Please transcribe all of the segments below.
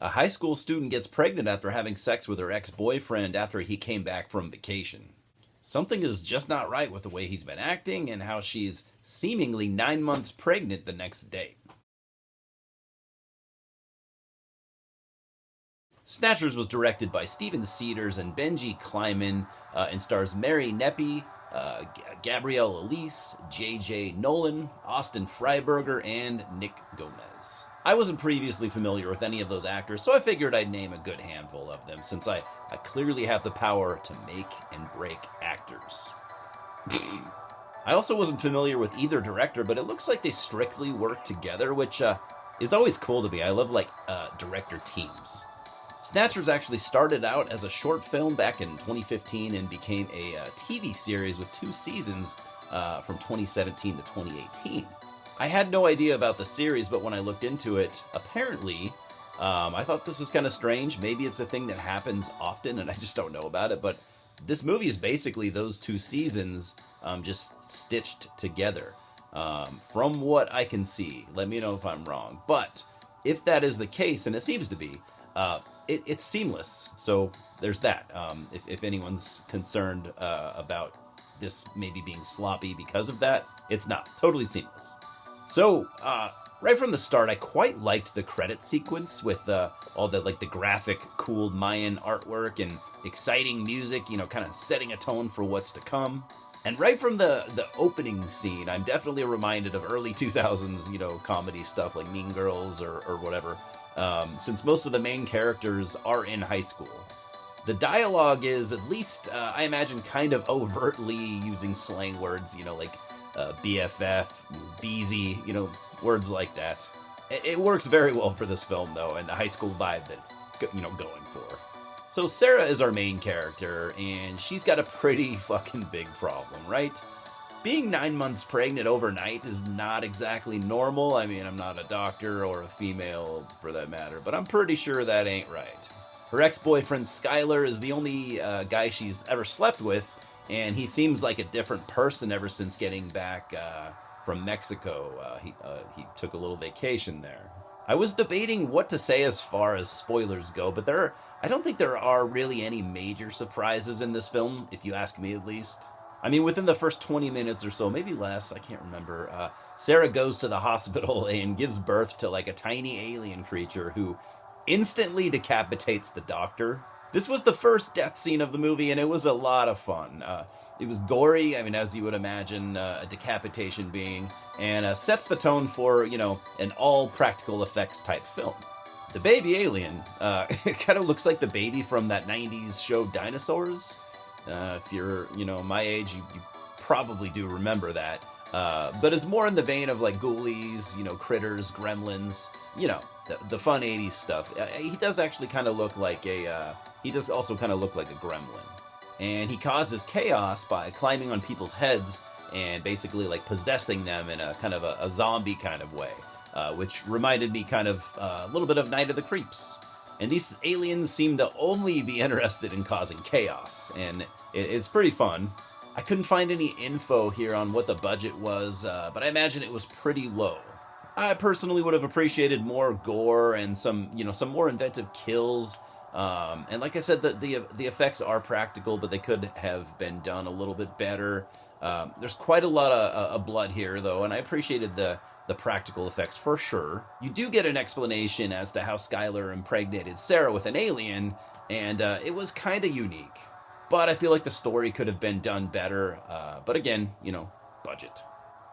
A high school student gets pregnant after having sex with her ex-boyfriend after he came back from vacation. Something is just not right with the way he's been acting and how she's seemingly 9 months pregnant the next day. Snatchers was directed by Cedars and Benji Kleiman and stars Mary Nepi, Gabrielle Elyse, JJ Nolan, Austin Fryberger, and Nick Gomez. I wasn't previously familiar with any of those actors, so I figured I'd name a good handful of them, since I clearly have the power to make and break actors. I also wasn't familiar with either director, but it looks like they strictly work together, which is always cool to me. I love, director teams. Snatchers actually started out as a short film back in 2015 and became a TV series with 2 seasons from 2017 to 2018. I had no idea about the series, but when I looked into it, apparently, I thought this was kind of strange. Maybe it's a thing that happens often and I just don't know about it, but this movie is basically those 2 seasons just stitched together. From what I can see, let me know if I'm wrong, but if that is the case, and it seems to be, it's seamless, so there's that. If anyone's concerned about this maybe being sloppy because of that, it's not. Totally seamless. So, right from the start, I quite liked the credit sequence with all the graphic, cool Mayan artwork and exciting music, kind of setting a tone for what's to come. And right from the opening scene, I'm definitely reminded of early 2000s, comedy stuff like Mean Girls or whatever, since most of the main characters are in high school. The dialogue is, at least, I imagine, kind of overtly using slang words, like BFF, Beezy, words like that. It works very well for this film, though, and the high school vibe that it's, going for. So Sarah is our main character, and she's got a pretty fucking big problem, right? Being 9 months pregnant overnight is not exactly normal. I mean, I'm not a doctor or a female for that matter, but I'm pretty sure that ain't right. Her ex-boyfriend Skylar is the only guy she's ever slept with, and he seems like a different person ever since getting back from Mexico. He took a little vacation there. I was debating what to say as far as spoilers go, but I don't think there are really any major surprises in this film, if you ask me at least. I mean, within the first 20 minutes or so, maybe less, I can't remember, Sarah goes to the hospital and gives birth to a tiny alien creature who instantly decapitates the doctor. This was the first death scene of the movie, and it was a lot of fun. It was gory, as you would imagine a decapitation being, and sets the tone for, an all practical effects type film. The baby alien, it kind of looks like the baby from that 90s show Dinosaurs. If you're, my age, you probably do remember that. But it's more in the vein of Ghoulies, Critters, Gremlins, the fun 80s stuff. He does actually kind of look like he does also kind of look like a gremlin. And he causes chaos by climbing on people's heads and basically possessing them in a kind of a zombie kind of way, which reminded me kind of a little bit of Night of the Creeps. And these aliens seem to only be interested in causing chaos, and it's pretty fun. I couldn't find any info here on what the budget was, but I imagine it was pretty low. I personally would have appreciated more gore and some more inventive kills. And like I said, the effects are practical, but they could have been done a little bit better. There's quite a lot of blood here, though, and I appreciated the practical effects for sure. You do get an explanation as to how Skylar impregnated Sarah with an alien, and it was kind of unique. But I feel like the story could have been done better. But again, budget.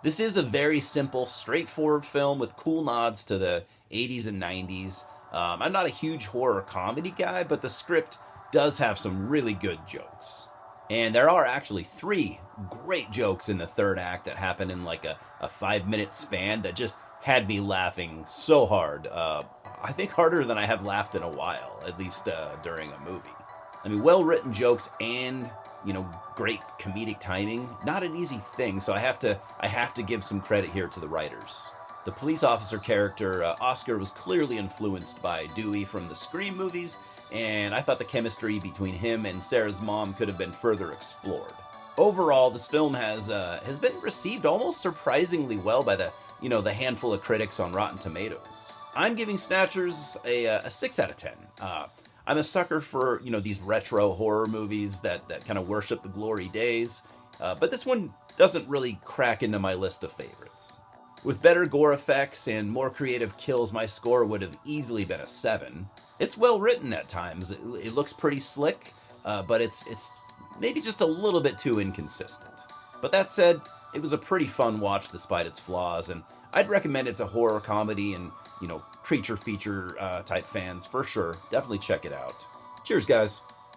This is a very simple, straightforward film with cool nods to the 80s and 90s. I'm not a huge horror comedy guy, but the script does have some really good jokes. And there are actually 3 great jokes in the third act that happen in a 5-minute span that just had me laughing so hard. I think harder than I have laughed in a while, at least during a movie. I mean, well-written jokes and, great comedic timing, not an easy thing, so I have to give some credit here to the writers. The police officer character, Oscar, was clearly influenced by Dewey from the Scream movies, and I thought the chemistry between him and Sarah's mom could have been further explored. Overall, this film has been received almost surprisingly well by the the handful of critics on Rotten Tomatoes. I'm giving Snatchers a 6 out of 10. I'm a sucker for, these retro horror movies that kind of worship the glory days, but this one doesn't really crack into my list of favorites. With better gore effects and more creative kills, my score would have easily been a 7. It's well written at times. It looks pretty slick, but it's maybe just a little bit too inconsistent. But that said, it was a pretty fun watch despite its flaws, and I'd recommend it to horror comedy and, creature feature type fans for sure. Definitely check it out. Cheers, guys.